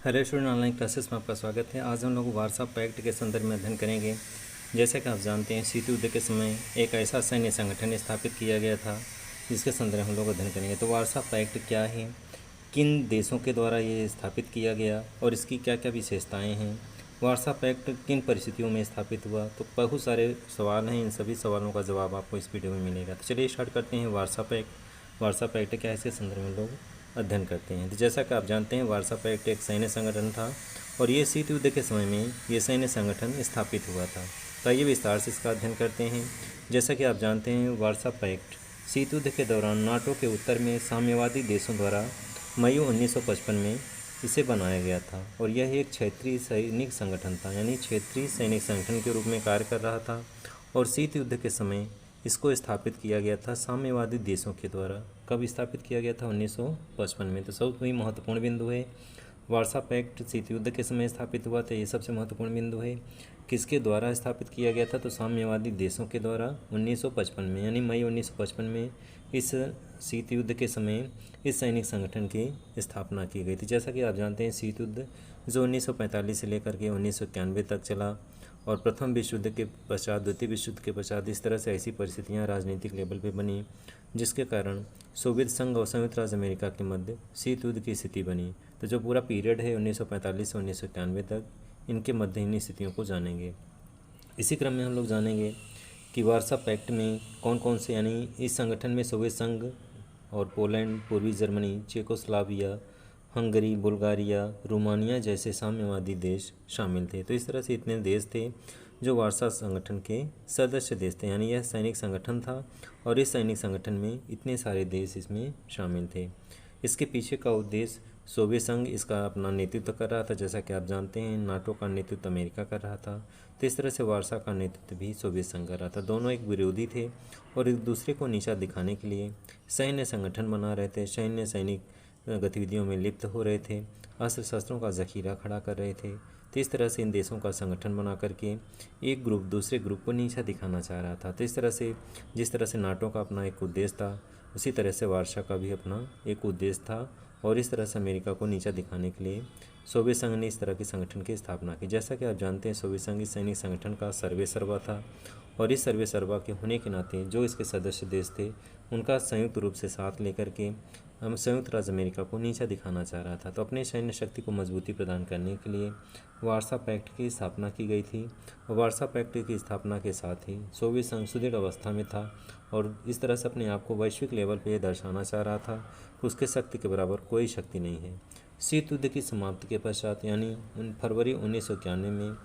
Hello student, online classes में आपका स्वागत है। आज हम लोग वार्सा पैक्ट के संदर्भ में अध्ययन करेंगे। जैसा कि आप जानते हैं, शीत युद्ध के समय एक ऐसा सैन्य संगठन स्थापित किया गया था जिसके संदर्भ में हम लोग अध्ययन करेंगे। तो वार्सा पैक्ट क्या है, किन देशों के द्वारा ये स्थापित किया गया और इसकी क्या क्या विशेषताएँ हैं, वार्सा पैक्ट किन परिस्थितियों में स्थापित हुआ। तो बहुत सारे सवाल हैं, इन सभी सवालों का जवाब आपको इस वीडियो में मिलेगा। तो चलिए स्टार्ट करते हैं। वार्सा पैक्ट क्या है, इसके संदर्भ में लोग अध्ययन करते हैं। तो जैसा कि आप जानते हैं, वार्सा पैक्ट एक सैन्य संगठन था और ये शीत युद्ध के समय में ये सैन्य संगठन स्थापित हुआ था। तो आइए विस्तार से इसका अध्ययन करते हैं। जैसा कि आप जानते हैं, वार्सा पैक्ट शीत युद्ध के दौरान नाटो के उत्तर में साम्यवादी देशों द्वारा मई 1955 में इसे बनाया गया था और यह एक क्षेत्रीय सैनिक संगठन था, यानी क्षेत्रीय सैनिक संगठन के रूप में कार्य कर रहा था। और शीत युद्ध के समय इसको स्थापित किया गया था साम्यवादी देशों के द्वारा। कब स्थापित किया गया था? 1955 में। तो सबसे महत्वपूर्ण बिंदु है, वार्सा पैक्ट शीत युद्ध के समय स्थापित हुआ था, ये सबसे महत्वपूर्ण बिंदु है। किसके द्वारा स्थापित किया गया था? तो साम्यवादी देशों के द्वारा 1955 में, यानी मई 1955 में इस शीत युद्ध के समय इस सैनिक संगठन की स्थापना की गई थी। जैसा कि आप जानते हैं, शीत युद्ध जो 1945 से लेकर के 1991 तक चला और प्रथम विश्व युद्ध के पश्चात, द्वितीय विश्व युद्ध के पश्चात इस तरह से ऐसी परिस्थितियां राजनीतिक लेवल पे बनी जिसके कारण सोवियत संघ और संयुक्त राज्य अमेरिका के मध्य शीत युद्ध की स्थिति बनी। तो जो पूरा पीरियड है 1945 से 1991 तक, इनके मध्य इन स्थितियों को जानेंगे। इसी क्रम में हम लोग जानेंगे कि वार्सा पैक्ट में कौन कौन से, यानी इस संगठन में सोवियत संघ और पोलैंड, पूर्वी Germany, Czechoslovakia, Hungary, Bulgaria, Romania जैसे साम्यवादी देश शामिल थे। तो इस तरह से इतने देश थे जो वार्सा संगठन के सदस्य देश थे, यानी यह सैनिक संगठन था और इस सैनिक संगठन में इतने सारे देश इसमें शामिल थे। इसके पीछे का उद्देश्य, सोवियत संघ इसका अपना नेतृत्व कर रहा था, जैसा कि आप जानते हैं नाटो का नेतृत्व अमेरिका कर रहा था। तो इस तरह से वार्सा का नेतृत्व भी सोवियत संघ कर रहा था। दोनों एक विरोधी थे और एक दूसरे को नीचा दिखाने के लिए सैन्य संगठन बना रहे थे, सैनिक गतिविधियों में लिप्त हो रहे थे, अस्त्र शस्त्रों का जखीरा खड़ा कर रहे थे। तो इस तरह से इन देशों का संगठन बना करके एक ग्रुप दूसरे ग्रुप को नीचा दिखाना चाह रहा था। तो इस तरह से जिस तरह से नाटो का अपना एक उद्देश्य था, उसी तरह से वार्सा का भी अपना एक उद्देश्य था और इस तरह से अमेरिका को नीचा दिखाने के लिए सोवियत संघ ने इस तरह के संगठन की स्थापना की। जैसा कि आप जानते हैं, सोवियत संघ इस सैनिक संगठन का सर्वेसर्वा था और इस सर्वेसर्वा के होने के नाते जो इसके सदस्य देश थे उनका संयुक्त रूप से साथ लेकर के हम संयुक्त राज्य अमेरिका को नीचा दिखाना चाह रहा था। तो अपने सैन्य शक्ति को मजबूती प्रदान करने के लिए वार्सा पैक्ट की स्थापना की गई थी और वार्सा पैक्ट की स्थापना के साथ ही सोवियत संघ सुदृढ़ अवस्था में था और इस तरह से अपने आप को वैश्विक लेवल पर दर्शाना चाह रहा था कि उसके शक्ति के बराबर कोई शक्ति नहीं है। शीत युद्ध की समाप्ति के पश्चात, यानी फरवरी 1991 में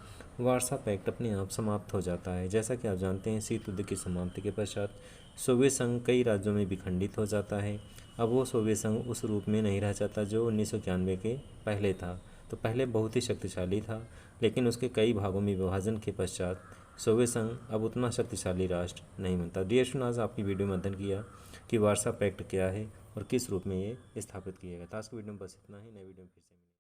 वार्सा पैक्ट अपने आप समाप्त हो जाता है। जैसा कि आप जानते हैं, शीत युद्ध की समाप्ति के पश्चात सोवियत संघ कई राज्यों में विखंडित हो जाता है। अब वो सोवियत संघ उस रूप में नहीं रह जाता जो 1991 के पहले था। तो पहले बहुत ही शक्तिशाली था, लेकिन उसके कई भागों में विभाजन के पश्चात सोवियत संघ अब उतना शक्तिशाली राष्ट्र नहीं बनता। डियर स्टूडेंट, आज आपकी वीडियो में अध्ययन किया कि वार्सा पैक्ट क्या है और किस रूप में ये स्थापित किया गया था। आज की वीडियो में बस इतना ही। नई वीडियो में फिर से